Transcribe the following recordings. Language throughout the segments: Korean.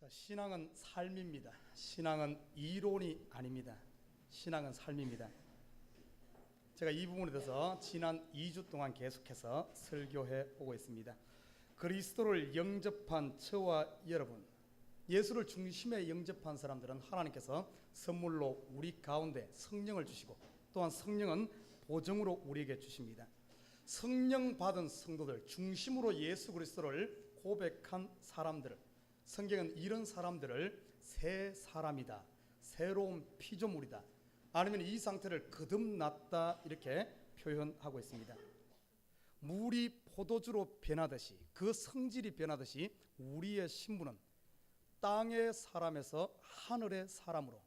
자, 신앙은 삶입니다. 신앙은 이론이 아닙니다. 신앙은 삶입니다. 제가 이 부분에 대해서 지난 2주 동안 계속해서 설교해 오고 있습니다. 그리스도를 영접한 저와 여러분, 예수를 중심에 영접한 사람들은 하나님께서 선물로 우리 가운데 성령을 주시고, 또한 성령은 보증으로 우리에게 주십니다. 성령 받은 성도들, 중심으로 예수 그리스도를 고백한 사람들을, 성경은 이런 사람들을 새 사람이다, 새로운 피조물이다, 아니면 이 상태를 거듭났다, 이렇게 표현하고 있습니다. 물이 포도주로 변하듯이, 그 성질이 변하듯이 우리의 신분은 땅의 사람에서 하늘의 사람으로,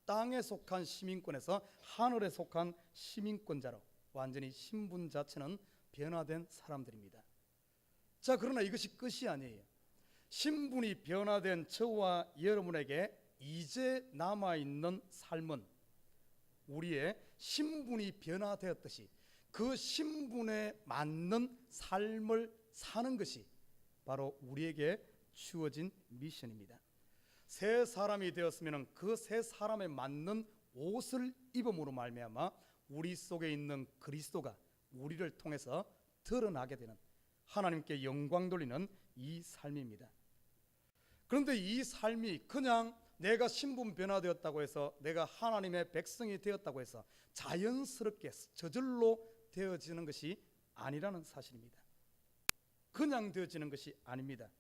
땅에 속한 시민권에서 하늘에 속한 시민권자로 완전히 신분 자체는 변화된 사람들입니다. 자, 그러나 이것이 끝이 아니에요. 신분이 변화된 저와 여러분에게 이제 남아있는 삶은 우리의 신분이 변화되었듯이 그 신분에 맞는 삶을 사는 것이 바로 우리에게 주어진 미션입니다. 새 사람이 되었으면 그 새 사람에 맞는 옷을 입음으로 말미암아 우리 속에 있는 그리스도가 우리를 통해서 드러나게 되는, 하나님께 영광 돌리는 이 삶입니다. 그런데 이 삶이 그냥 내가 신분 변화되었다고 해서, 내가 하나님의 백성이 되었다고 해서 자연스럽게 저절로 되어지는 것이 아니라는 사실입니다. 그냥 되어지는 것이 아닙니다.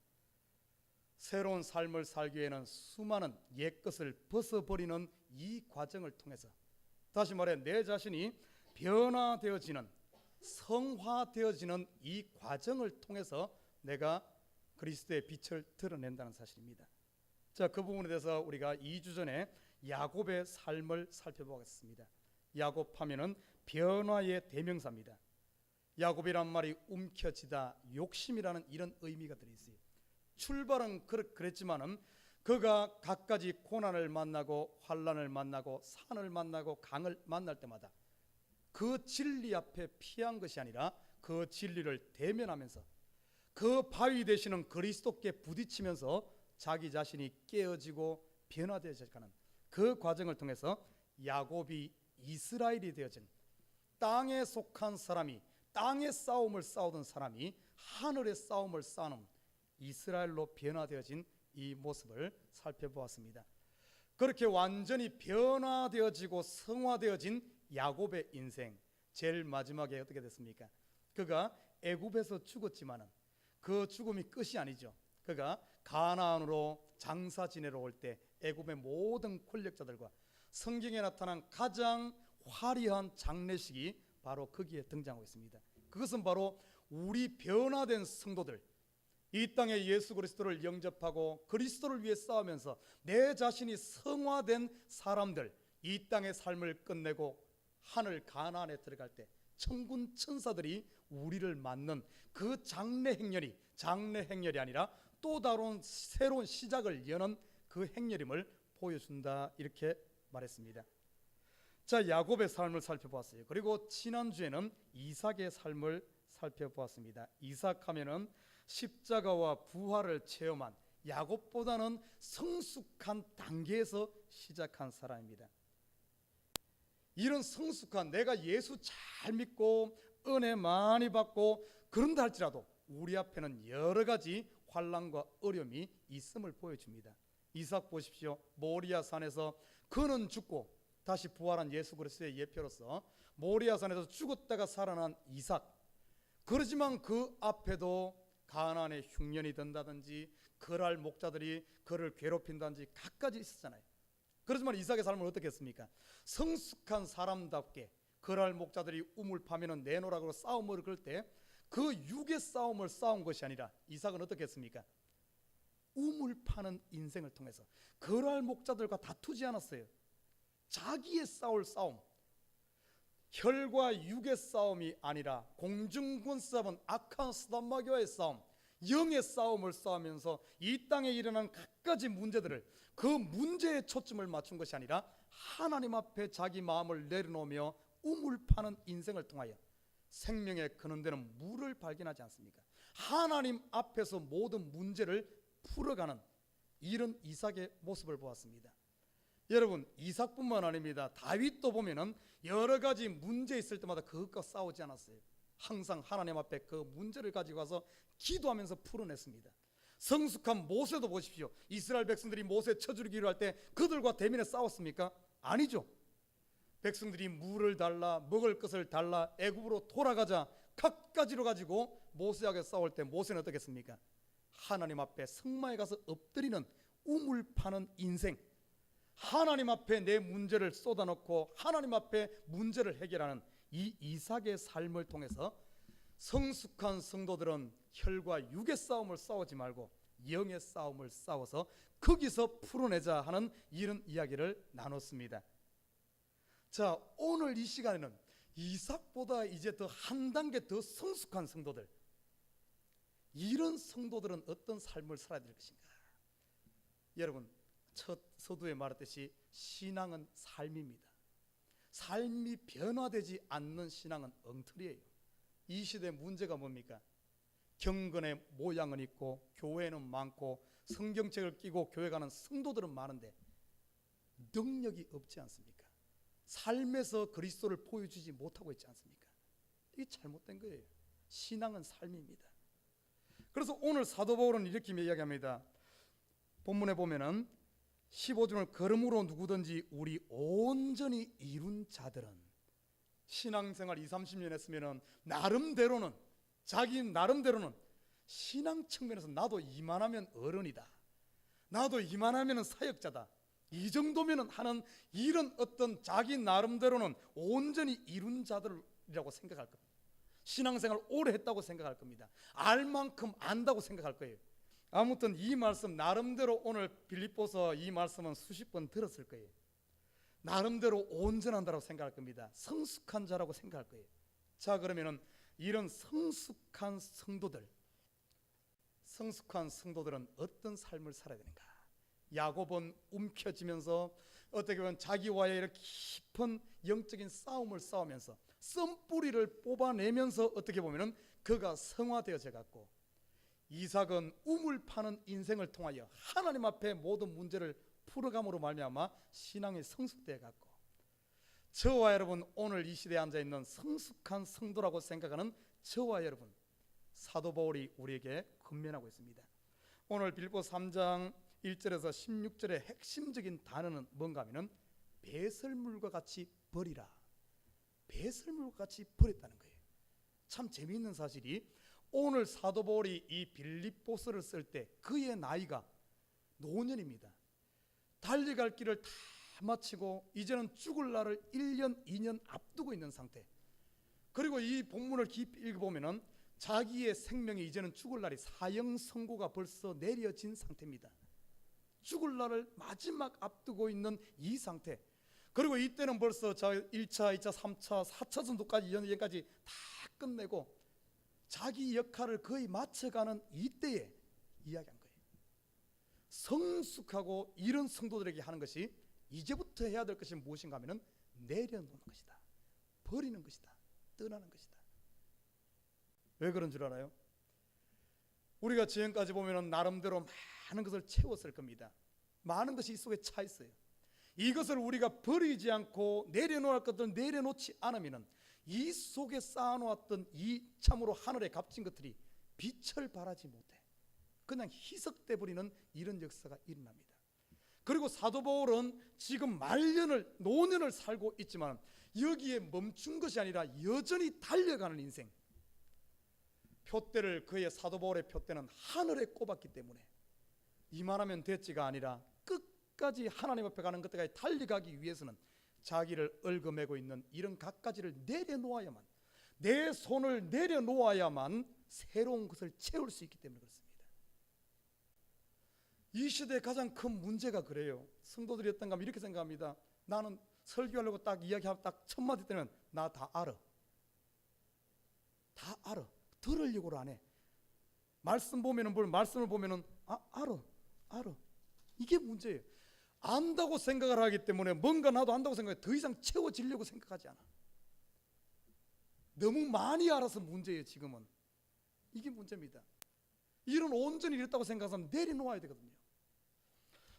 새로운 삶을 살기 위해는 수많은 옛것을 벗어버리는 이 과정을 통해서, 다시 말해 내 자신이 변화되어지는, 성화되어지는 이 과정을 통해서 내가 그리스도의 빛을 드러낸다는 사실입니다. 자, 그 부분에 대해서 우리가 2주 전에 야곱의 삶을 살펴보겠습니다. 야곱하면은 변화의 대명사입니다. 야곱이란 말이 움켜쥐다, 욕심이라는 이런 의미가 들어있어요. 출발은 그랬지만은 그가 갖가지 고난을 만나고 환난을 만나고 산을 만나고 강을 만날 때마다 그 진리 앞에 피한 것이 아니라 그 진리를 대면하면서 그 바위 되시는 그리스도께 부딪히면서 자기 자신이 깨어지고 변화되어가는 그 과정을 통해서 야곱이 이스라엘이 되어진, 땅에 속한 사람이, 땅의 싸움을 싸우던 사람이 하늘의 싸움을 싸우는 이스라엘로 변화되어진 이 모습을 살펴보았습니다. 그렇게 완전히 변화되어지고 성화되어진 야곱의 인생, 제일 마지막에 어떻게 됐습니까? 그가 애굽에서 죽었지만은 그 죽음이 끝이 아니죠. 그가 가나안으로 장사 지내러 올 때 애굽의 모든 권력자들과 성경에 나타난 가장 화려한 장례식이 바로 거기에 등장하고 있습니다. 그것은 바로 우리 변화된 성도들, 이 땅에 예수 그리스도를 영접하고 그리스도를 위해 싸우면서 내 자신이 성화된 사람들, 이 땅의 삶을 끝내고 하늘 가나안에 들어갈 때 천군 천사들이 우리를 맞는 그 장래 행렬이 아니라 또 다른 새로운 시작을 여는 그 행렬임을 보여준다, 이렇게 말했습니다. 자, 야곱의 삶을 살펴보았어요. 그리고 지난주에는 이삭의 삶을 살펴보았습니다. 이삭하면은 십자가와 부활을 체험한, 야곱보다는 성숙한 단계에서 시작한 사람입니다. 이런 성숙한, 내가 예수 잘 믿고 은혜 많이 받고 그런다 할지라도 우리 앞에는 여러 가지 환난과 어려움이 있음을 보여줍니다. 이삭 보십시오. 모리아 산에서 그는 죽고 다시 부활한 예수 그리스도의 예표로서 모리아 산에서 죽었다가 살아난 이삭. 그러지만 그 앞에도 가나안의 흉년이 든다든지 거랄 목자들이 그를 괴롭힌다든지 갖가지 있었잖아요. 그렇지만 이삭의 삶은 어떻겠습니까? 성숙한 사람답게 거랄 목자들이 우물 파면은 내놓으라고 싸움을 걸 때 그 육의 싸움을 싸운 것이 아니라 이삭은 어떻게 했습니까? 우물 파는 인생을 통해서 거랄 목자들과 다투지 않았어요. 자기의 싸울 싸움, 혈과 육의 싸움이 아니라 공중군 싸움은 악한 스단마귀와의 싸움, 영의 싸움을 싸우면서 이 땅에 일어난 갖가지 문제들을, 그 문제에 초점을 맞춘 것이 아니라 하나님 앞에 자기 마음을 내려놓으며 우물 파는 인생을 통하여 생명의 근원되는 물을 발견하지 않습니까? 하나님 앞에서 모든 문제를 풀어가는 이런 이삭의 모습을 보았습니다. 여러분, 이삭뿐만 아닙니다. 다윗도 보면은 여러 가지 문제 있을 때마다 그것과 싸우지 않았어요. 항상 하나님 앞에 그 문제를 가지고 와서 기도하면서 풀어냈습니다. 성숙한 모세도 보십시오. 이스라엘 백성들이 모세 쳐죽이기로 할 때 그들과 대면에 싸웠습니까? 아니죠. 백성들이 물을 달라, 먹을 것을 달라, 애굽으로 돌아가자 갖가지로 가지고 모세에게 싸울 때 모세는 어떻겠습니까? 하나님 앞에 성마에 가서 엎드리는 우물 파는 인생, 하나님 앞에 내 문제를 쏟아놓고 하나님 앞에 문제를 해결하는 이 이삭의 삶을 통해서 성숙한 성도들은 혈과 육의 싸움을 싸우지 말고 영의 싸움을 싸워서 거기서 풀어내자 하는 이런 이야기를 나눴습니다. 자, 오늘 이 시간에는 이삭보다 이제 더 한 단계 더 성숙한 성도들, 이런 성도들은 어떤 삶을 살아야 될 것인가? 여러분, 첫 서두에 말했듯이 신앙은 삶입니다. 삶이 변화되지 않는 신앙은 엉터리예요. 이 시대의 문제가 뭡니까? 경건의 모양은 있고 교회는 많고 성경책을 끼고 교회 가는 성도들은 많은데 능력이 없지 않습니까? 삶에서 그리스도를 보여주지 못하고 있지 않습니까? 이게 잘못된 거예요. 신앙은 삶입니다. 그래서 오늘 사도 바울은 이렇게 이야기합니다. 본문에 보면은 15절을 걸음으로 누구든지 우리 온전히 이룬 자들은, 신앙생활 20-30년 했으면은 나름대로는, 자기 나름대로는 신앙 측면에서 나도 이만하면 어른이다, 나도 이만하면 사역자다, 이 정도면 하는 이런 어떤 자기 나름대로는 온전히 이룬 자들이라고 생각할 겁니다. 신앙생활 오래 했다고 생각할 겁니다. 알 만큼 안다고 생각할 거예요. 아무튼 이 말씀 나름대로 오늘 빌립보서 이 말씀은 수십 번 들었을 거예요. 나름대로 온전한다고 생각할 겁니다. 성숙한 자라고 생각할 거예요. 자, 그러면은 이런 성숙한 성도들은 어떤 삶을 살아야 되는가? 야곱은 움켜쥐면서 어떻게 보면 자기와의 이렇게 깊은 영적인 싸움을 싸우면서 씀뿌리를 뽑아내면서 어떻게 보면은 그가 성화되어져 갔고, 이삭은 우물 파는 인생을 통하여 하나님 앞에 모든 문제를 풀어감으로 말미암아 신앙이 성숙되어 갔고, 저와 여러분, 오늘 이 시대에 앉아있는 성숙한 성도라고 생각하는 저와 여러분, 사도 바울이 우리에게 권면하고 있습니다. 오늘 빌립보 3장 1절에서 16절의 핵심적인 단어는 뭔가 하면은 배설물과 같이 버리라, 배설물과 같이 버렸다는 거예요. 참 재미있는 사실이, 오늘 사도 바울이 이 빌립보서를 쓸 때 그의 나이가 노년입니다. 달려갈 길을 다 마치고 이제는 죽을 날을 1년 2년 앞두고 있는 상태. 그리고 이 본문을 깊이 읽어보면 자기의 생명이 이제는 죽을 날이 사형 선고가 벌써 내려진 상태입니다. 죽을 날을 마지막 앞두고 있는 이 상태. 그리고 이때는 벌써 1차, 2차, 3차, 4차 전도까지 연예까지 다 끝내고 자기 역할을 거의 마쳐가는 이때에 이야기한 거예요. 성숙하고 이런 성도들에게 하는 것이, 이제부터 해야 될 것이 무엇인가 하면 내려놓는 것이다, 버리는 것이다, 떠나는 것이다. 왜 그런 줄 알아요? 우리가 지금까지 보면 나름대로 많은 것을 채웠을 겁니다. 많은 것이 이 속에 차 있어요. 이것을 우리가 버리지 않고 내려놓을 것들을 내려놓지 않으면 이 속에 쌓아놓았던 이 참으로 하늘의 값진 것들이 빛을 발하지 못해 그냥 희석돼 버리는 이런 역사가 일어납니다. 그리고 사도 바울은 지금 노년을 살고 있지만 여기에 멈춘 것이 아니라 여전히 달려가는 인생. 표대를, 그의 사도 바울의 표대는 하늘에 꼽았기 때문에 이만하면 됐지가 아니라 끝까지 하나님 앞에 가는 것까지 달려가기 위해서는 자기를 얽어매고 있는 이런 갖가지를 내려놓아야만, 내 손을 내려놓아야만 새로운 것을 채울 수 있기 때문에 그렇습니다. 이 시대의 가장 큰 문제가 그래요. 성도들이 어떤가 하면 이렇게 생각합니다. 나는 설교하려고 딱 이야기하고 딱 첫 마디 때는 나 다 알아. 다 알아. 들으려고를 안 해. 말씀을 보면은 알아. 이게 문제예요. 안다고 생각을 하기 때문에 뭔가 나도 안다고 생각해 더 이상 채워지려고 생각하지 않아. 너무 많이 알아서 문제예요. 지금은 이게 문제입니다. 이런 온전히 이랬다고 생각하면 내려놓아야 되거든요.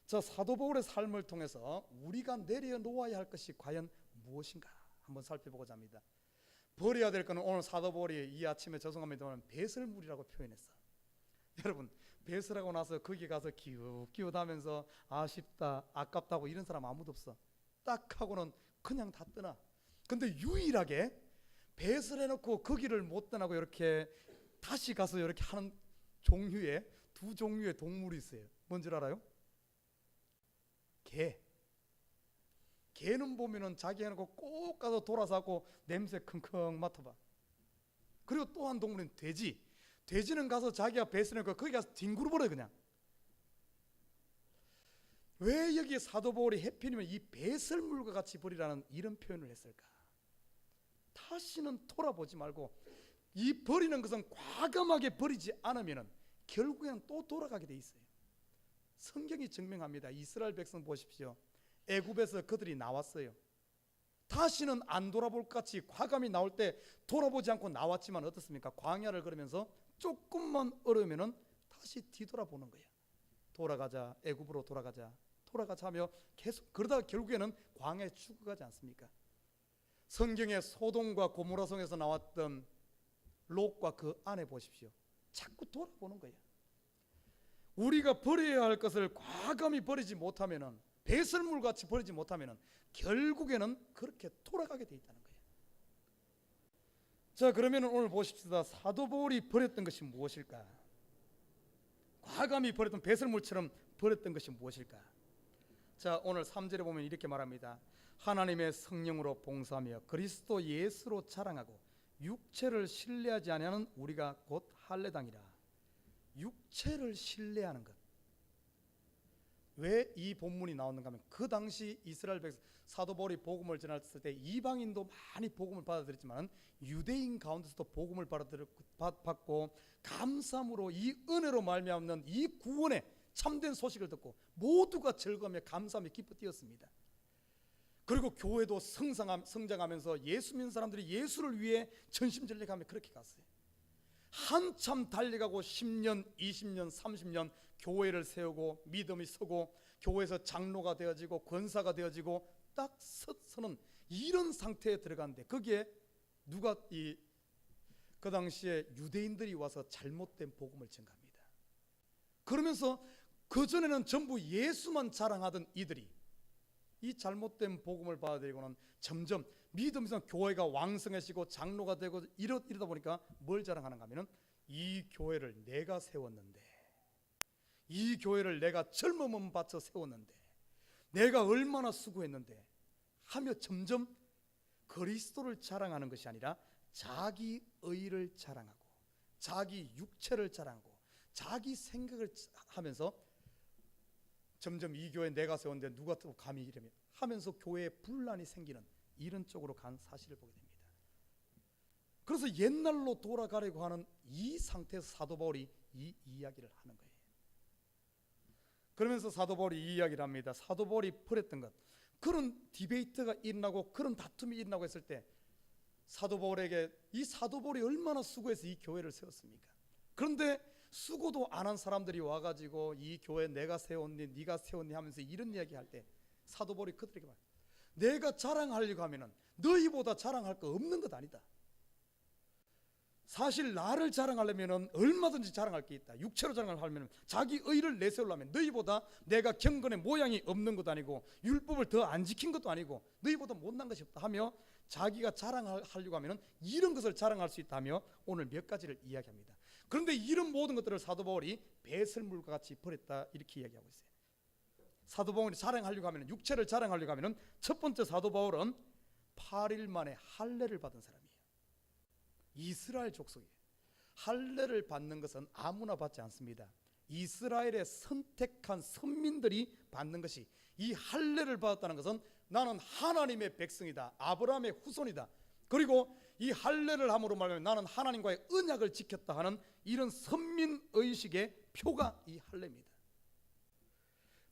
저 사도 바울의 삶을 통해서 우리가 내려놓아야 할 것이 과연 무엇인가 한번 살펴보고자 합니다. 버려야 될 것은 오늘 사도 바울이 이 아침에 죄송합니다만 배설물이라고 표현했어. 여러분, 배설하고 나서 거기 가서 기웃기웃하면서 아쉽다 아깝다고 이런 사람 아무도 없어. 딱 하고는 그냥 다 떠나. 근데 유일하게 배설해놓고 거기를 못 떠나고 이렇게 다시 가서 이렇게 하는 두 종류의 동물이 있어요. 뭔지 알아요? 개는 보면은 자기 해놓고 꼭 가서 돌아서고 냄새 킁킁 맡아봐. 그리고 또 한 동물은 돼지는 가서 자기가 배설해놓고 거기 가서 뒹굴어버려요. 그냥. 왜 여기 사도 바울이 해필이면 이 배설물과 같이 버리라는 이런 표현을 했을까? 다시는 돌아보지 말고 이 버리는 것은 과감하게 버리지 않으면 결국에는 또 돌아가게 돼 있어요. 성경이 증명합니다. 이스라엘 백성 보십시오. 애굽에서 그들이 나왔어요. 다시는 안 돌아볼 것 같이 과감히 나올 때 돌아보지 않고 나왔지만 어떻습니까? 광야를 걸으면서 조금만 어려우면 다시 뒤돌아보는 거예요. 돌아가자, 애굽으로 돌아가자 하며 계속 그러다가 결국에는 광야에 죽어가지 않습니까? 성경의 소돔과 고모라 성에서 나왔던 롯과 그 아내 보십시오. 자꾸 돌아보는 거예요. 우리가 버려야 할 것을 과감히 버리지 못하면은, 배설물같이 버리지 못하면은 결국에는 그렇게 돌아가게 돼 있다는 거예요. 자, 그러면 오늘 보십시다. 사도 바울이 버렸던 것이 무엇일까? 과감히 버렸던 배설물처럼 버렸던 것이 무엇일까? 자, 오늘 3절에 보면 이렇게 말합니다. 하나님의 성령으로 봉사하며 그리스도 예수로 자랑하고 육체를 신뢰하지 아니하는 우리가 곧 할례당이라. 육체를 신뢰하는 것. 왜 이 본문이 나오는가 하면 그 당시 이스라엘 백성 사도 바울이 복음을 전했을 때 이방인도 많이 복음을 받아들였지만 유대인 가운데서도 복음을 받고 감사함으로 이 은혜로 말미암는 이 구원의 참된 소식을 듣고 모두가 즐거우며 감사하며 기뻐 뛰었습니다. 그리고 교회도 성장하면서 예수 믿는 사람들이 예수를 위해 전심전력하며 그렇게 갔어요. 한참 달려가고 10년, 20년, 30년 교회를 세우고 믿음이 서고 교회에서 장로가 되어지고 권사가 되어지고 딱 서는 이런 상태에 들어가는데 거기에 누가 그 당시에 유대인들이 와서 잘못된 복음을 전가합니다. 그러면서 그전에는 전부 예수만 자랑하던 이들이 이 잘못된 복음을 받아들이고는 점점 믿음에서 교회가 왕성해지고 장로가 되고 이러다 보니까 뭘 자랑하는가 하면은 이 교회를 내가 세웠는데, 이 교회를 내가 젊음을 바쳐 세웠는데, 내가 얼마나 수고했는데 하며 점점 그리스도를 자랑하는 것이 아니라 자기 의를 자랑하고 자기 육체를 자랑하고 자기 생각을 하면서 점점 이 교회 내가 세웠는데 누가 또 감히 이러면 하면서 교회에 분란이 생기는 이런 쪽으로 간 사실을 보게 됩니다. 그래서 옛날로 돌아가려고 하는 이 상태에서 사도 바울이 이 이야기를 하는 거예요. 그러면서 사도 바울이 이 이야기를 합니다. 사도 바울이 버렸던 것, 그런 디베이트가 일어나고 그런 다툼이 일어나고 했을 때 사도 바울에게 이 사도 바울이 얼마나 수고해서 이 교회를 세웠습니까? 그런데 수고도 안 한 사람들이 와가지고 이 교회 내가 세웠니 네가 세웠니 하면서 이런 이야기할 때 사도 바울이 그들에게 말해요. 내가 자랑하려고 하면은 너희보다 자랑할 거 없는 것 아니다. 사실 나를 자랑하려면 얼마든지 자랑할 게 있다. 육체로 자랑하려면 자기 의를 내세우려면 너희보다 내가 경건의 모양이 없는 것도 아니고 율법을 더 안 지킨 것도 아니고 너희보다 못난 것이 없다 하며 자기가 자랑하려고 하면 이런 것을 자랑할 수 있다며 오늘 몇 가지를 이야기합니다. 그런데 이런 모든 것들을 사도 바울이 배설물과 같이 버렸다 이렇게 이야기하고 있어요. 사도 바울이 자랑하려고 하면, 육체를 자랑하려고 하면 첫 번째 사도 바울은 8일 만에 할례를 받은 사람이에요. 이스라엘 족속이에요. 할례를 받는 것은 아무나 받지 않습니다. 이스라엘의 선택한 선민들이 받는 것이, 이 할례를 받았다는 것은 나는 하나님의 백성이다, 아브라함의 후손이다, 그리고 이 할례를 함으로 말하면 나는 하나님과의 언약을 지켰다 하는 이런 선민의식의 표가 이 할례입니다.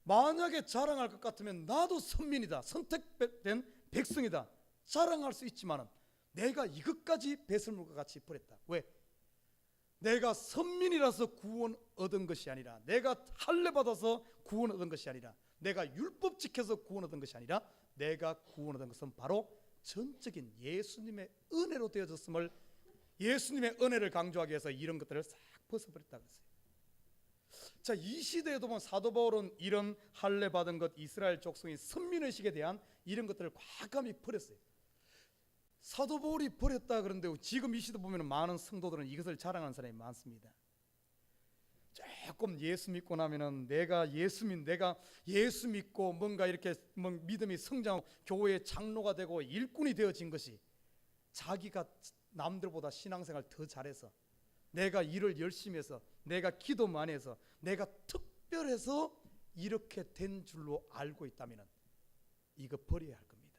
만약에 자랑할 것 같으면 나도 선민이다, 선택된 백성이다 자랑할 수 있지만 내가 이것까지 배설물과 같이 버렸다. 왜? 내가 선민이라서 구원 얻은 것이 아니라, 내가 할례 받아서 구원 얻은 것이 아니라, 내가 율법 지켜서 구원 얻은 것이 아니라, 내가 구원 얻은 것은 바로 전적인 예수님의 은혜로 되어졌음을, 예수님의 은혜를 강조하기 위해서 이런 것들을 싹 벗어버렸다고 했어요. 자, 이 시대에도 보면 사도 바울은 이런 할례 받은 것, 이스라엘 족속의 선민의식에 대한 이런 것들을 과감히 버렸어요. 사도 바울이 버렸다 그런데 지금 이 시대 보면 많은 성도들은 이것을 자랑하는 사람이 많습니다. 조금 예수 믿고 나면은 내가 예수 믿고 뭔가 이렇게 믿음이 성장하고 교회의 장로가 되고 일꾼이 되어진 것이, 자기가 남들보다 신앙생활 더 잘해서, 내가 일을 열심히 해서, 내가 기도 많이 해서, 내가 특별해서 이렇게 된 줄로 알고 있다면 이거 버려야 할 겁니다.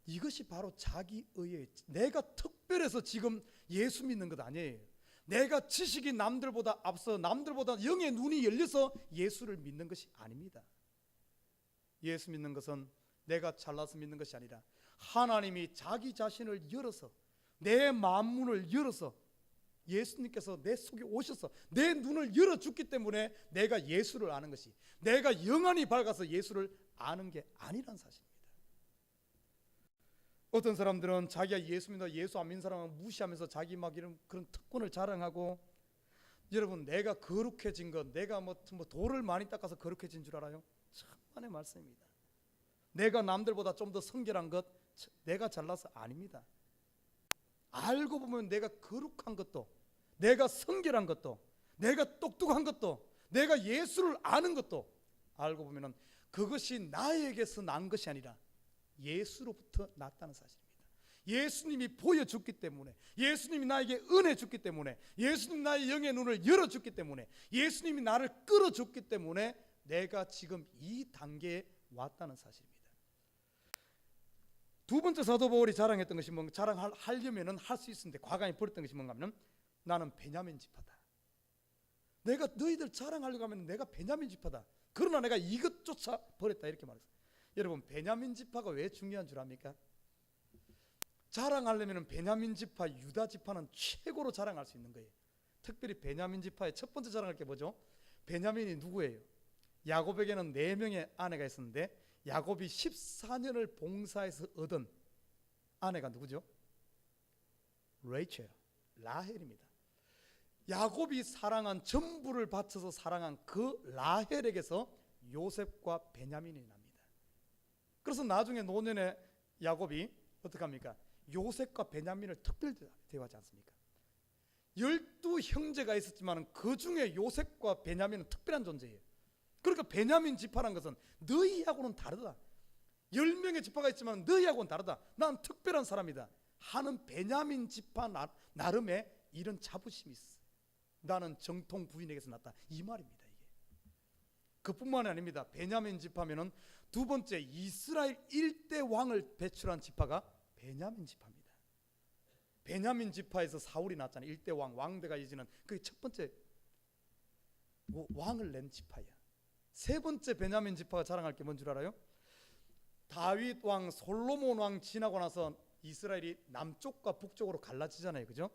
이것이 바로 자기의의, 내가 특별해서 지금 예수 믿는 것 아니에요. 내가 지식이 남들보다 앞서, 남들보다 영의 눈이 열려서 예수를 믿는 것이 아닙니다. 예수 믿는 것은 내가 잘나서 믿는 것이 아니라 하나님이 자기 자신을 열어서, 내 만문을 열어서 예수님께서 내 속에 오셔서 내 눈을 열어줬기 때문에 내가 예수를 아는 것이, 내가 영안이 밝아서 예수를 아는 게 아니란 사실입니다. 어떤 사람들은 자기가 예수 믿는다, 예수 안 믿는 사람을 무시하면서 자기 막 이런 그런 특권을 자랑하고, 여러분 내가 거룩해진 것, 내가 뭐 돌을 많이 닦아서 거룩해진 줄 알아요? 천만의 말씀입니다. 내가 남들보다 좀 더 성결한 것, 내가 잘나서 아닙니다. 알고 보면 내가 거룩한 것도, 내가 성결한 것도, 내가 똑똑한 것도, 내가 예수를 아는 것도 알고 보면 그것이 나에게서 난 것이 아니라 예수로부터 났다는 사실입니다. 예수님이 보여줬기 때문에, 예수님이 나에게 은혜 줬기 때문에, 예수님 나의 영의 눈을 열어줬기 때문에, 예수님이 나를 끌어줬기 때문에 내가 지금 이 단계에 왔다는 사실입니다. 두 번째 사도 바울이 자랑했던 것이 뭔가, 자랑하려면 할 수 있었는데 과감히 버렸던 것이 뭔가 하면, 나는 베냐민 지파다. 내가 너희들 자랑하려고 하면 내가 베냐민 지파다. 그러나 내가 이것조차 버렸다, 이렇게 말했어요. 여러분 베냐민 지파가 왜 중요한 줄 압니까? 자랑하려면 베냐민 지파, 유다 지파는 최고로 자랑할 수 있는 거예요. 특별히 베냐민 지파의 첫 번째 자랑할 게 뭐죠? 베냐민이 누구예요? 야곱에게는 4명의 아내가 있었는데 야곱이 14년을 봉사해서 얻은 아내가 누구죠? 레이첼, 라헬입니다. 야곱이 사랑한, 전부를 바쳐서 사랑한 그 라헬에게서 요셉과 베냐민이 납니다. 그래서 나중에 노년에 야곱이 어떻게 합니까? 요셉과 베냐민을 특별히 대우하지 않습니까? 12형제가 있었지만 그 중에 요셉과 베냐민은 특별한 존재예요. 그러니까 베냐민 지파란 것은 너희하고는 다르다. 10명의 지파가 있지만 너희하고는 다르다. 난 특별한 사람이다 하는 베냐민 지파 나름의 이런 자부심이 있어. 나는 정통 부인에게서 났다, 이 말입니다. 이게 그뿐만이 아닙니다. 베냐민 지파면은 두 번째 이스라엘 1대 왕을 배출한 지파가 베냐민 지파입니다. 베냐민 지파에서 사울이 났잖아요. 1대 왕대가 이제는 그게 첫 번째 왕을 낸 지파야. 세 번째 베냐민 지파가 자랑할 게 뭔 줄 알아요? 다윗 왕, 솔로몬 왕 지나고 나서 이스라엘이 남쪽과 북쪽으로 갈라지잖아요, 그죠?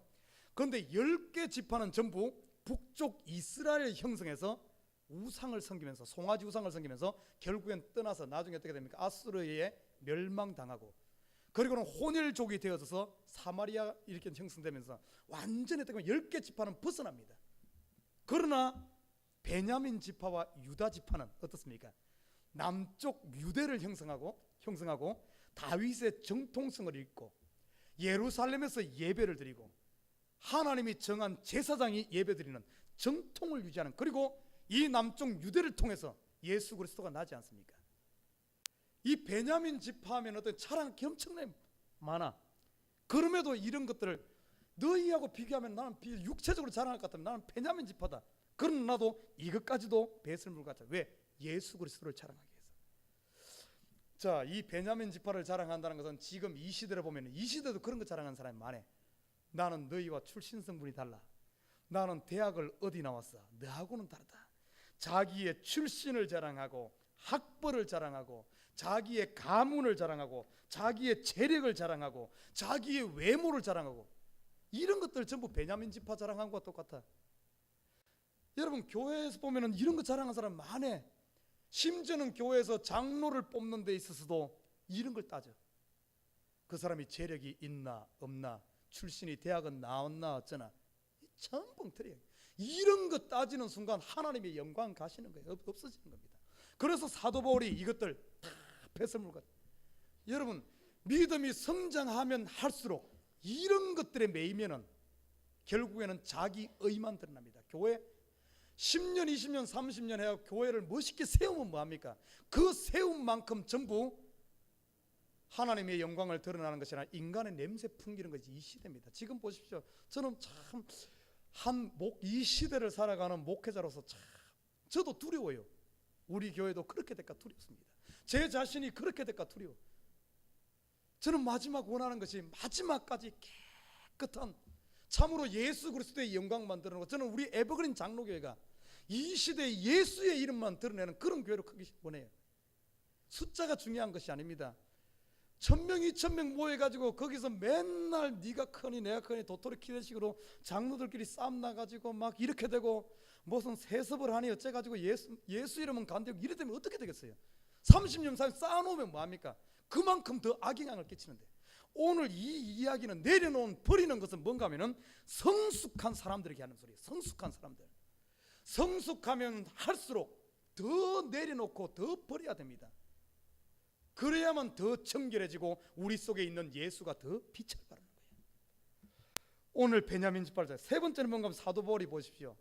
그런데 10개 지파는 전부 북쪽 이스라엘을 형성해서 우상을 섬기면서, 송아지 우상을 섬기면서 결국엔 떠나서 나중에 어떻게 됩니까? 아수르에 멸망당하고, 그리고는 혼혈족이 되어져서 사마리아 이렇게 형성되면서 완전히 어떻게 보면 10개 지파는 벗어납니다. 그러나 베냐민 지파와 유다 지파는 어떻습니까? 남쪽 유대를 형성하고 다윗의 정통성을 잇고 예루살렘에서 예배를 드리고 하나님이 정한 제사장이 예배드리는 정통을 유지하는, 그리고 이 남쪽 유대를 통해서 예수 그리스도가 나지 않습니까? 이 베냐민 지파하면 어떤 자랑할 게 엄청나게 많아. 그럼에도 이런 것들을 너희하고 비교하면 나는 육체적으로 자랑할 것 같으면 나는 베냐민 지파다. 그러나 나도 이것까지도 배설물 같아. 왜? 예수 그리스도를 자랑하기 위해서. 자, 이 베냐민 지파를 자랑한다는 것은 지금 이 시대를 보면 이 시대도 그런 거 자랑하는 사람이 많아. 나는 너희와 출신 성분이 달라. 나는 대학을 어디 나왔어. 너하고는 다르다. 자기의 출신을 자랑하고 학벌을 자랑하고 자기의 가문을 자랑하고 자기의 재력을 자랑하고 자기의 외모를 자랑하고, 이런 것들 전부 베냐민 지파 자랑한 것과 똑같아. 여러분 교회에서 보면은 이런 거 자랑한 사람 많아. 심지어는 교회에서 장로를 뽑는 데 있어서도 이런 걸 따져. 그 사람이 재력이 있나 없나, 출신이 대학은 나왔나 어쩌나, 전부 엉터리야. 이런 거 따지는 순간 하나님의 영광 가시는 거예요. 없어지는 겁니다. 그래서 사도 바울이 이것들 다 배설물 같아. 여러분 믿음이 성장하면 할수록 이런 것들에 매이면은 결국에는 자기 의만 드러납니다. 교회 10년, 20년, 30년 해야 교회를 멋있게 세우면 뭐합니까? 그 세운 만큼 전부 하나님의 영광을 드러나는 것이 아니라 인간의 냄새 풍기는 것이 이 시대입니다. 지금 보십시오. 저는 참 이 시대를 살아가는 목회자로서 참 저도 두려워요. 우리 교회도 그렇게 될까 두렵습니다. 제 자신이 그렇게 될까 두려워. 저는 마지막 원하는 것이 마지막까지 깨끗한 참으로 예수 그리스도의 영광만 드러내는 것. 저는 우리 에버그린 장로교회가 이 시대에 예수의 이름만 드러내는 그런 교회로 크기 원해요. 숫자가 중요한 것이 아닙니다. 1000명 2000명 모여가지고 거기서 맨날 네가 크니 내가 크니 도토리 키는 식으로 장로들끼리 싸움 나가지고 막 이렇게 되고 무슨 세습을 하니 어째가지고 예수 이름은 간대고 이래 되면 어떻게 되겠어요? 30년 사이 쌓아놓으면 뭐합니까? 그만큼 더 악영향을 끼치는데, 오늘 이 이야기는 내려놓은 버리는 것은 뭔가 하면은 성숙한 사람들에게 하는 소리예요. 성숙한 사람들. 성숙하면 할수록 더 내려놓고 더 버려야 됩니다. 그래야만 더 청결해지고 우리 속에 있는 예수가 더 빛을 발하는 거예요. 오늘 베냐민 지파자 세 번째는 뭔가 하면 사도 바울이 보십시오.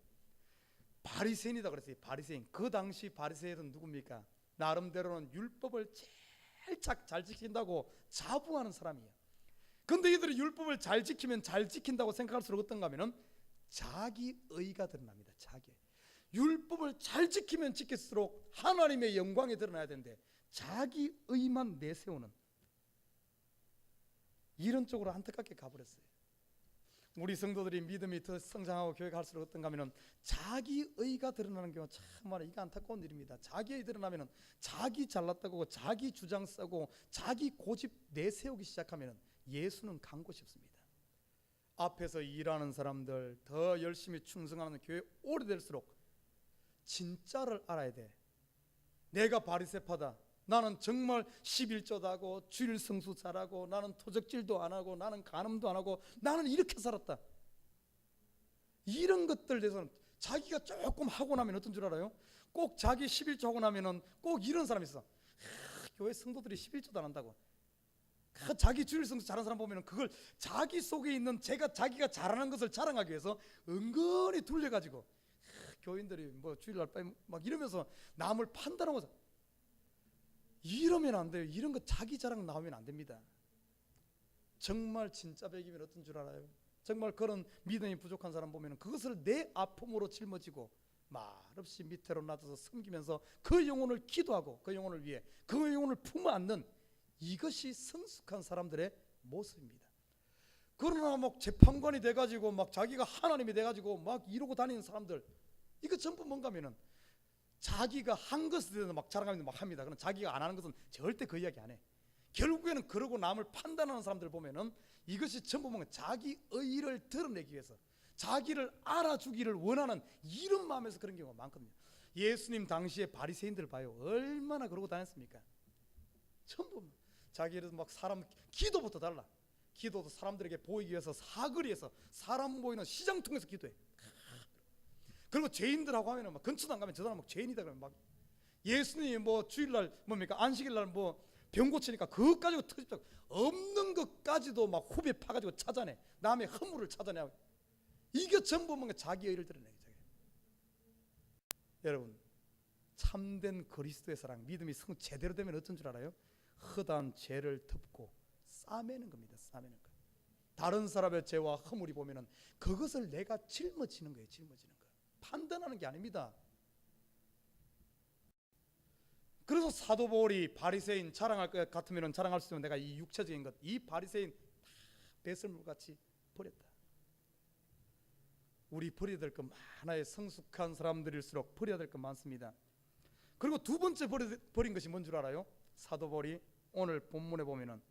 바리새인이다 그랬어요. 바리새인. 그 당시 바리새인은 누굽니까? 나름대로는 율법을 제일 잘 지킨다고 자부하는 사람이에요. 근데 이들이 율법을 잘 지키면 잘 지킨다고 생각할수록 어떤가 하면은 자기 의가 드러납니다. 자기. 율법을 잘 지키면 지킬수록 하나님의 영광이 드러나야 되는데 자기 의만 내세우는 이런 쪽으로 안타깝게 가버렸어요. 우리 성도들이 믿음이 더 성장하고 교회가 할수록 어떤가 하면은 자기 의가 드러나는 경우가 참 많아요. 이게 안타까운 일입니다. 자기 의 드러나면은 자기 잘났다고 자기 주장 쓰고 자기 고집 내세우기 시작하면은 예수는 간 곳이 없습니다. 앞에서 일하는 사람들 더 열심히 충성하는 교회 오래될수록 진짜를 알아야 돼. 내가 바리새파다. 나는 정말 11조도 하고 주일 성수 잘하고 나는 토적질도 안 하고 나는 간음도 안 하고 나는 이렇게 살았다. 이런 것들 대해서는 자기가 조금 하고 나면 어떤 줄 알아요? 꼭 자기 11조 하고 나면은 꼭 이런 사람이 있어. 교회 성도들이 11조도 안 한다고. 자기 주일 성수 잘하는 사람 보면은 그걸 자기 속에 있는 자기가 잘하는 것을 자랑하기 위해서 은근히 둘려가지고 교인들이 뭐 주일날 막 이러면서 남을 판단하고. 이러면 안 돼요. 이런 거 자기 자랑 나오면 안 됩니다. 정말 진짜 백이면 어떤 줄 알아요? 정말 그런 믿음이 부족한 사람 보면 그것을 내 아픔으로 짊어지고 말없이 밑으로 놔둬서 섬기면서 그 영혼을 기도하고 그 영혼을 위해 그 영혼을 품어안는 이것이 성숙한 사람들의 모습입니다. 그러나 막 재판관이 돼가지고 막 자기가 하나님이 돼가지고 막 이러고 다니는 사람들, 이거 전부 뭔가 하면은 자기가 한 것에 대해서 막 자랑하면서 막 합니다. 그럼 자기가 안 하는 것은 절대 그 이야기 안 해. 결국에는 그러고 남을 판단하는 사람들 보면은 이것이 전부 뭔가 자기 의의를 드러내기 위해서 자기를 알아주기를 원하는 이런 마음에서 그런 경우가 많거든요. 예수님 당시에 바리새인들 봐요. 얼마나 그러고 다녔습니까? 전부 자기를 막 사람 기도부터 달라. 기도도 사람들에게 보이기 위해서 사거리에서 사람 모이는 시장 통해서 기도해. 그리고 죄인들하고 하면은 막 근처도 안 가면 저 사람 막 죄인이다 그러면 막 예수님이 뭐 주일날 뭡니까 안식일날 뭐 병 고치니까 그것 가지고 터집다고 없는 것까지도 막 후배 파가지고 찾아내. 남의 허물을 찾아내. 이게 전부 뭔가 자기 의를 드러내. 여러분 참된 그리스도의 사랑 믿음이 제대로 되면 어떤 줄 알아요? 허다한 죄를 덮고 싸매는 겁니다. 싸매는 거. 다른 사람의 죄와 허물이 보면은 그것을 내가 짊어지는 거예요. 짊어지는 거. 판단하는 게 아닙니다. 그래서 사도 바울이 바리새인 자랑할 것 같으면 자랑할 수 있으면 내가 이 육체적인 것, 이 바리새인 배설물같이 버렸다. 우리 버려야 될 것 많아요. 성숙한 사람들일수록 버려야 될 것 많습니다. 그리고 두 번째 버린 것이 뭔 줄 알아요? 사도 바울이 오늘 본문에 보면은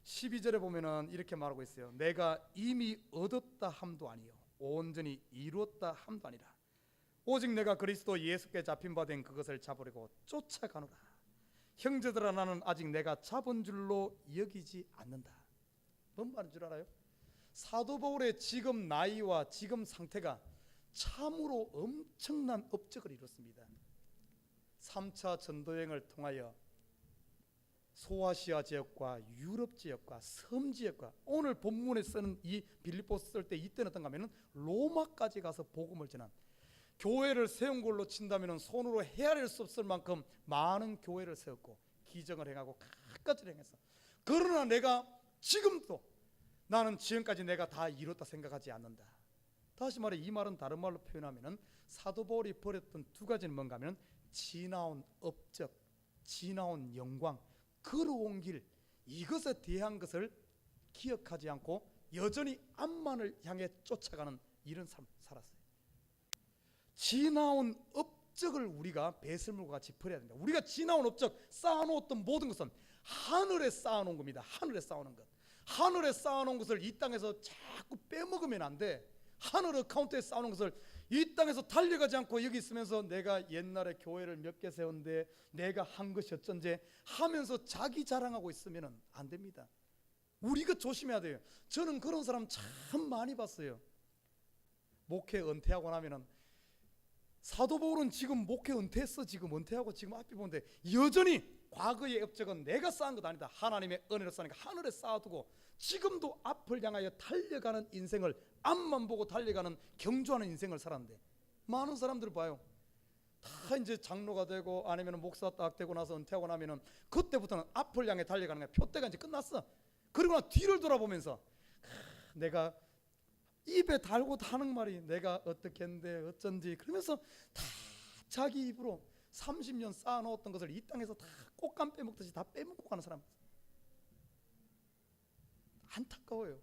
12절에 보면은 이렇게 말하고 있어요. 내가 이미 얻었다 함도 아니요 온전히 이루었다 함도 아니라 오직 내가 그리스도 예수께 잡힌 바 된 그것을 잡으려고 쫓아가노라. 형제들아 나는 아직 내가 잡은 줄로 여기지 않는다. 뭔 말인 줄 알아요? 사도 바울의 지금 나이와 지금 상태가 참으로 엄청난 업적을 이뤘습니다. 3차 전도여행을 통하여 소아시아 지역과 유럽 지역과 섬 지역과 오늘 본문에 쓰는 이 빌립보서 쓸 때 이때는 어떤가 하면 로마까지 가서 복음을 전한, 교회를 세운 걸로 친다면 손으로 헤아릴 수 없을 만큼 많은 교회를 세웠고 기적을 행하고 갖가지를 행했어. 그러나 내가 지금도 나는 지금까지 내가 다 이뤘다 생각하지 않는다. 다시 말해 이 말은 다른 말로 표현하면 사도 바울이 버렸던 두 가지는 뭔가 하면 지나온 업적, 지나온 영광, 걸어온 길, 이것에 대한 것을 기억하지 않고 여전히 앞만을 향해 쫓아가는 이런 삶을 살았어요. 지나온 업적을 우리가 배설물과 같이 버려야 됩니다. 우리가 지나온 업적, 쌓아놓았던 모든 것은 하늘에 쌓아놓은 겁니다. 하늘에 쌓아놓은 것, 하늘에 쌓아놓은 것을 이 땅에서 자꾸 빼먹으면 안 돼. 하늘 어카운트에 쌓아놓은 것을 이 땅에서 달려가지 않고 여기 있으면서 내가 옛날에 교회를 몇 개 세웠는데 내가 한 것이 어쩐지 하면서 자기 자랑하고 있으면 안 됩니다. 우리가 조심해야 돼요. 저는 그런 사람 참 많이 봤어요. 목회 은퇴하고 나면은, 사도 바울은 지금 목회 은퇴했어. 지금 은퇴하고 지금 앞에 보는데 여전히 과거의 업적은 내가 쌓은 것 아니다. 하나님의 은혜로 쌓으니까 하늘에 쌓아두고 지금도 앞을 향하여 달려가는 인생을, 앞만 보고 달려가는 경주하는 인생을 살았는데, 많은 사람들 봐요. 다 이제 장로가 되고 아니면 목사 딱 되고 나서 은퇴하고 나면은 그때부터는 앞을 향해 달려가는 거야. 표대가 이제 끝났어. 그리고 나 뒤를 돌아보면서 내가 입에 달고 하는 말이 내가 어떻게 했는데 어쩐지, 그러면서 다 자기 입으로 30년 쌓아놓았던 것을 이 땅에서 다 꽃감 빼먹듯이 다 빼먹고 가는 사람 안타까워요.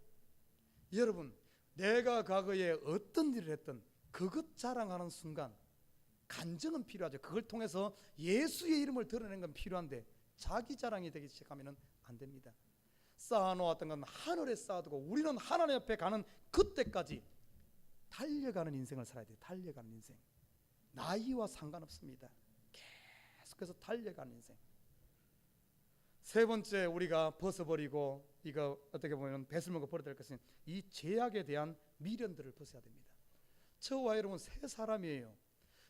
여러분, 내가 과거에 어떤 일을 했든 그것 자랑하는 순간 간증은 필요하죠. 그걸 통해서 예수의 이름을 드러내는 건 필요한데 자기 자랑이 되기 시작하면 안 됩니다. 쌓아놓았던 건 하늘에 쌓아두고 우리는 하나님 앞에 가는 그때까지 달려가는 인생을 살아야 돼요. 달려가는 인생, 나이와 상관없습니다. 계속해서 달려가는 인생. 세 번째, 우리가 벗어버리고 이거 어떻게 보면 배설물과 버려야 될 것은 이 죄악에 대한 미련들을 벗어야 됩니다. 저와 여러분 새 사람이에요.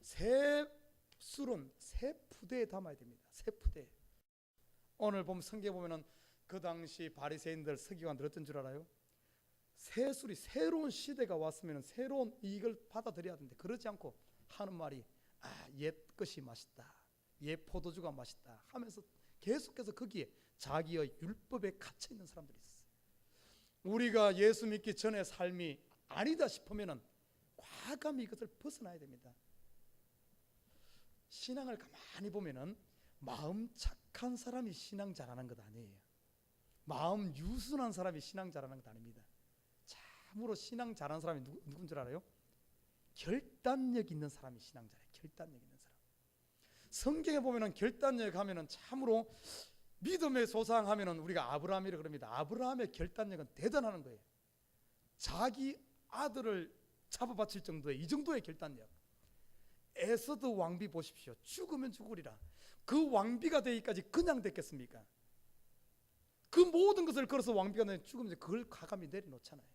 새 술은 새 푸대에 담아야 됩니다. 새 푸대. 오늘 보면 성경에 보면은 그 당시 바리새인들 서기관들 어떤 줄 알아요? 새 술이, 새로운 시대가 왔으면 새로운 이걸 받아들여야 되는데 그러지 않고 하는 말이 옛 것이 맛있다, 옛 포도주가 맛있다 하면서 계속해서 거기에 자기의 율법에 갇혀 있는 사람들이 있어요. 우리가 예수 믿기 전의 삶이 아니다 싶으면은 과감히 이것을 벗어나야 됩니다. 신앙을 가만히 보면은 마음 착한 사람이 신앙 잘하는 것 아니에요. 마음 유순한 사람이 신앙 잘하는 것 아닙니다. 참으로 신앙 잘하는 사람이 누군 줄 알아요? 결단력 있는 사람이 신앙 잘해요. 결단력 있는 사람. 성경에 보면은 결단력 하면은 참으로 믿음의 조상 하면은 우리가 아브라함이라 그럽니다. 아브라함의 결단력은 대단한 거예요. 자기 아들을 잡아 바칠 정도의 이 정도의 결단력. 에서드 왕비 보십시오. 죽으면 죽으리라. 그 왕비가 되기까지 그냥 됐겠습니까? 그 모든 것을 걸어서 왕비가 되면 죽으면 그걸 과감히 내려놓잖아요.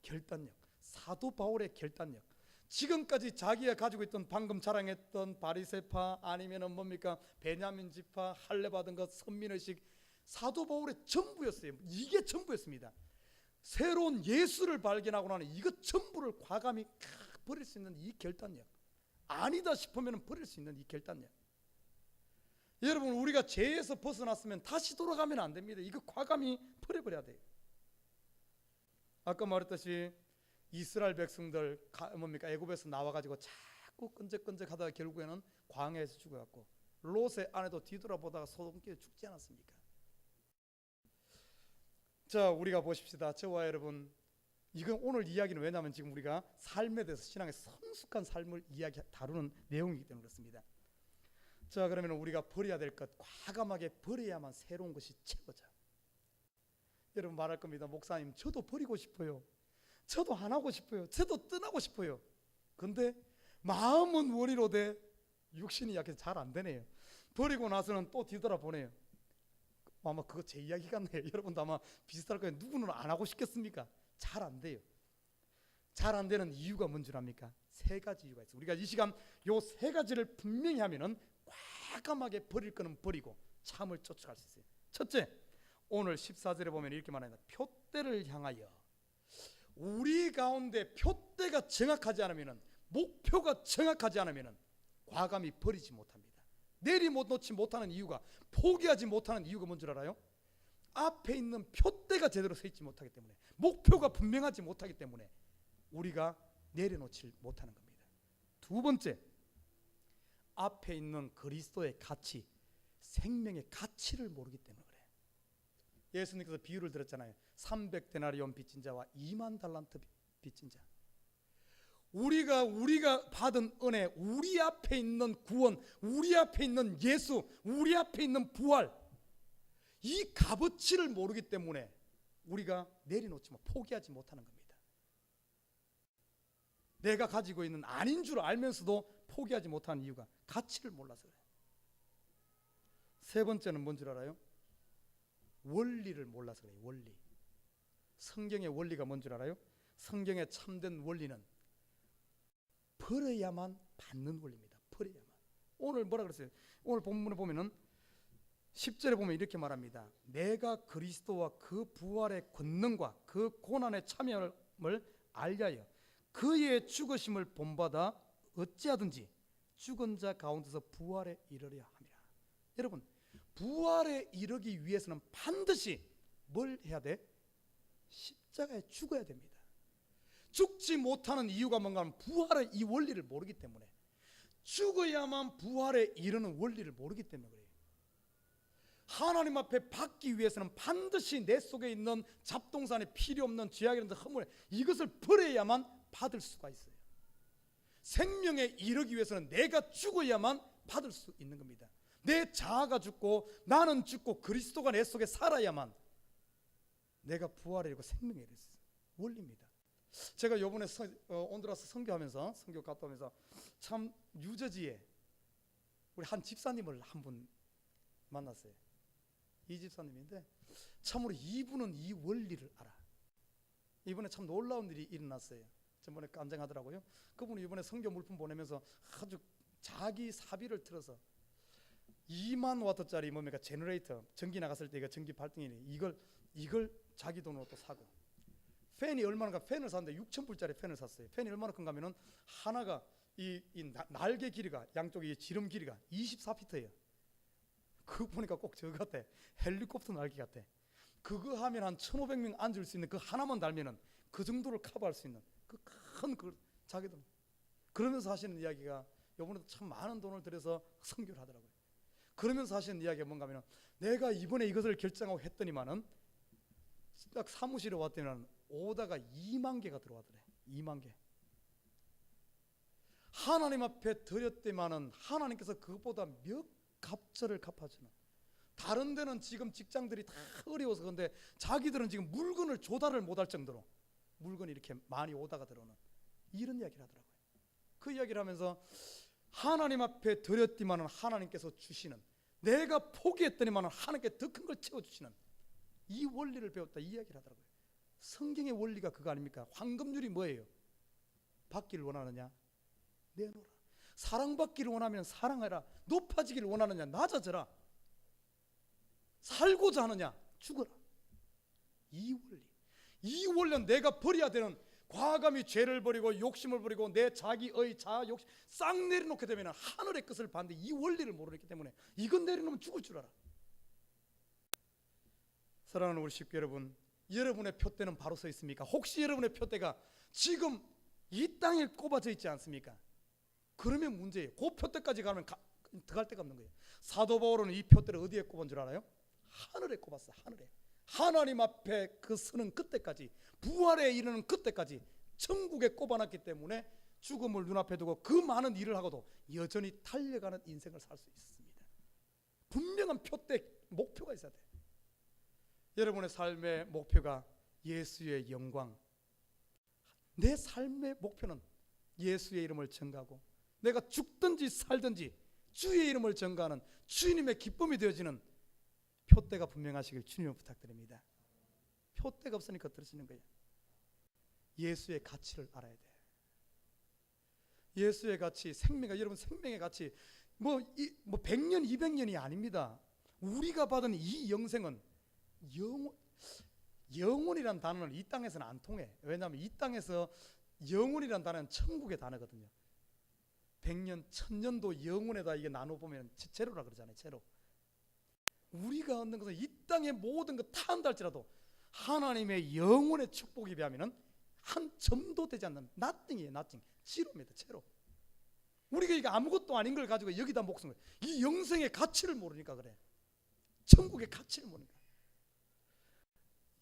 결단력. 사도 바울의 결단력. 지금까지 자기가 가지고 있던 방금 자랑했던 바리새파 아니면은 뭡니까 베냐민 지파 할례 받은 것 선민의식, 사도 바울의 전부였어요. 이게 전부였습니다. 새로운 예수를 발견하고 나는 이것 전부를 과감히 버릴 수 있는 이 결단력, 아니다 싶으면 버릴 수 있는 이 결단력. 여러분, 우리가 죄에서 벗어났으면 다시 돌아가면 안 됩니다. 이거 과감히 버려버려야 돼요. 아까 말했듯이 이스라엘 백성들 뭡니까 애굽에서 나와가지고 자꾸 끈적끈적하다가 결국에는 광야에서 죽어갔고, 롯의 아내도 뒤돌아보다가 소돔길에 죽지 않았습니까? 자, 우리가 보십시다. 저와 여러분, 이건 오늘 이야기는 왜냐하면 지금 우리가 삶에 대해서 신앙의 성숙한 삶을 다루는 내용이기 때문에 그렇습니다. 자, 그러면 우리가 버려야 될 것, 과감하게 버려야만 새로운 것이 채워져. 여러분 말할 겁니다. 목사님, 저도 버리고 싶어요. 저도 안 하고 싶어요. 저도 떠나고 싶어요. 근데 마음은 원이로되 육신이 약해서 잘 안 되네요. 버리고 나서는 또 뒤돌아보네요. 아마 그거 제 이야기 같네요. 여러분도 아마 비슷할 거예요. 누구는 안 하고 싶겠습니까? 잘 안 돼요. 잘 안 되는 이유가 뭔 줄 압니까? 세 가지 이유가 있어요. 우리가 이 시간 요 세 가지를 분명히 하면은 과감하게 버릴 거는 버리고 참을 쫓아갈 수 있어요. 첫째, 오늘 14절에 보면 이렇게 말합니다. 표대를 향하여. 우리 가운데 표대가 정확하지 않으면은, 목표가 정확하지 않으면은 과감히 버리지 못합니다. 내리 못 놓지 못하는 이유가, 포기하지 못하는 이유가 뭔 줄 알아요? 앞에 있는 표대가 제대로 서 있지 못하기 때문에, 목표가 분명하지 못하기 때문에 우리가 내려놓지 못하는 겁니다. 두 번째, 앞에 있는 그리스도의 가치, 생명의 가치를 모르기 때문에 그래요. 예수님께서 비유를 들었잖아요. 300데나리온 빚진 자와 2만 달란트 빚진 자. 우리가 받은 은혜, 우리 앞에 있는 구원, 우리 앞에 있는 예수, 우리 앞에 있는 부활, 이 값어치를 모르기 때문에 우리가 내려놓지 포기하지 못하는 겁니다. 내가 가지고 있는 아닌 줄 알면서도 포기하지 못하는 이유가 가치를 몰라서 그래요. 세 번째는 뭔 줄 알아요? 원리를 몰라서 그래요. 원리. 성경의 원리가 뭔 줄 알아요? 성경의 참된 원리는 버려야만 받는 원리입니다. 버려야만. 오늘 뭐라 그랬어요? 오늘 본문에 보면은 10절에 보면 이렇게 말합니다. 내가 그리스도와 그 부활의 권능과 그 고난의 참여를 알려하여 그의 죽으심을 본받아 어찌하든지 죽은 자 가운데서 부활에 이르려 함이라. 여러분, 부활에 이르기 위해서는 반드시 뭘 해야 돼? 십자가에 죽어야 됩니다. 죽지 못하는 이유가 뭔가 하면 부활의 이 원리를 모르기 때문에, 죽어야만 부활에 이르는 원리를 모르기 때문에 그래요. 하나님 앞에 받기 위해서는 반드시 내 속에 있는 잡동산에 필요 없는 죄악이라든지 허물, 이것을 버려야만 받을 수가 있어요. 생명에 이르기 위해서는 내가 죽어야만 받을 수 있는 겁니다. 내 자아가 죽고 나는 죽고 그리스도가 내 속에 살아야만 내가 부활에 이르고 생명에 이르는 원리입니다. 제가 요번에 온두라스 선교하면서, 선교 갔다 오면서 참 뉴저지에 우리 한 집사님을 한 분 만났어요. 이 집사님인데 참으로 이분은 이 원리를 알아. 이번에 참 놀라운 일이 일어났어요. 저번에 깜장하더라고요. 그분이 이번에 선교 물품 보내면서 아주 자기 사비를 틀어서 2만 와트짜리 뭡니까 제너레이터, 전기 나갔을 때 이거 전기 발등이니 이걸 자기 돈으로 또 사고, 팬이 얼마나, 팬을 샀는데 6,000불짜리 팬을 샀어요. 팬이 얼마나 큰가 하면은 하나가 이 날개 길이가, 양쪽에 지름 길이가 24피트예요. 그거 보니까 꼭 저거 같아. 헬리콥터 날개 같아. 그거 하면 한 1,500명 앉을 수 있는 그 하나만 달면은 그 정도를 커버할 수 있는 그 큰 그 자기 돈. 그러면서 하시는 이야기가, 이번에도 참 많은 돈을 들여서 선교를 하더라고요. 그러면서 하시는 이야기가 뭔가 하면, 내가 이번에 이것을 결정하고 했더니만은 딱 사무실에 왔더니는 오다가 2만 개가 들어왔더래. 2만 개. 하나님 앞에 드렸더니만은 하나님께서 그것보다 몇 갑절을 갚아주는. 다른 데는 지금 직장들이 다 어려워서 그런데 자기들은 지금 물건을 조달을 못할 정도로 물건이 이렇게 많이 오다가 들어오는, 이런 이야기를 하더라고요. 그 이야기를 하면서 하나님 앞에 드렸더니만은 하나님께서 주시는, 내가 포기했더니만은 하나님께 더 큰 걸 채워주시는 이 원리를 배웠다, 이 이야기를 하더라고요. 성경의 원리가 그거 아닙니까? 황금률이 뭐예요? 받기를 원하느냐? 내놓으라. 사랑받기를 원하면 사랑해라. 높아지기를 원하느냐? 낮아져라. 살고자 하느냐? 죽어라. 이 원리. 이 원리는 내가 버려야 되는, 과감히 죄를 버리고 욕심을 버리고 내 자기의 자아 욕심 싹 내려놓게 되면 하늘의 것을 봤는데 이 원리를 모르기 때문에 이건 내려놓으면 죽을 줄 알아. 사랑하는 우리 식구 여러분, 여러분의 표대는 바로 서 있습니까? 혹시 여러분의 표대가 지금 이 땅에 꼽아져 있지 않습니까? 그러면 문제예요. 그 표대까지 가면 들어갈 데가 없는 거예요. 사도 바울은 이 표대를 어디에 꼽은 줄 알아요? 하늘에 꼽았어. 하늘에. 하나님 앞에 그 서는 그때까지, 부활에 이르는 그때까지 천국에 꼽아놨기 때문에 죽음을 눈앞에 두고 그 많은 일을 하고도 여전히 달려가는 인생을 살 수 있습니다. 분명한 표대, 목표가 있어야 돼. 여러분의 삶의 목표가 예수의 영광, 내 삶의 목표는 예수의 이름을 전가하고 내가 죽든지 살든지 주의 이름을 전가하는 주님의 기쁨이 되어지는 표대가 분명하시길 주님을 부탁드립니다. 표대가 없으니까 떨어지는 거예요. 예수의 가치를 알아야 돼. 예수의 가치, 생명가, 여러분 생명의 가치 뭐 100년 200년이 아닙니다. 우리가 받은 이 영생은 영혼이란 단어는 이 땅에서는 안 통해. 왜냐하면 이 땅에서 영혼이란 단어는 천국의 단어거든요. 100년 1000년도 영혼에다 이게 나눠보면 제로라 그러잖아요. 제로. 우리가 얻는 것은 이 땅의 모든 것 다 한다 할지라도 하나님의 영혼의 축복에 비하면 한 점도 되지 않는 nothing이에요. nothing. 제로입니다. 제로. 우리가 이게 아무것도 아닌 걸 가지고 여기다 목숨을, 이 영생의 가치를 모르니까 그래. 천국의 가치를 모르니까.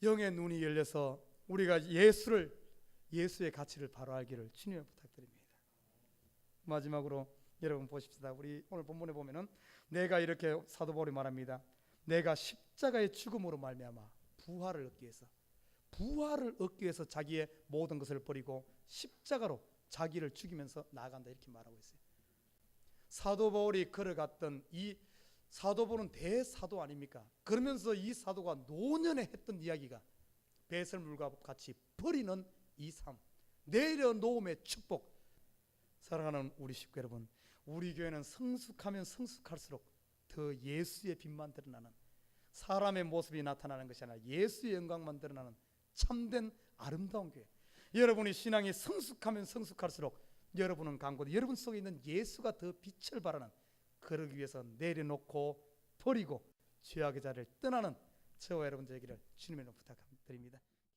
영의 눈이 열려서 우리가 예수의 가치를 바로 알기를 주님을 부탁드립니다. 마지막으로 여러분 보십시다. 우리 오늘 본문에 보면은 내가 이렇게 사도 바울이 말합니다. 내가 십자가의 죽음으로 말미암아 부활을 얻기 위해서 자기의 모든 것을 버리고 십자가로 자기를 죽이면서 나아간다 이렇게 말하고 있어요. 사도 바울이 걸어갔던 이 사도 바울은 대사도 아닙니까? 그러면서 이 사도가 노년에 했던 이야기가 배설물과 같이 버리는 이 삶, 내려놓음의 축복. 사랑하는 우리 식구 여러분, 우리 교회는 성숙하면 성숙할수록 더 예수의 빛만 드러나는, 사람의 모습이 나타나는 것이 아니라 예수의 영광만 드러나는 참된 아름다운 교회. 여러분이 신앙이 성숙하면 성숙할수록 여러분은 강고도 여러분 속에 있는 예수가 더 빛을 발하는, 그러기 위해서 내려놓고 버리고 죄악의 자리를 떠나는 저와 여러분 되기를 주님의 이름으로 부탁드립니다.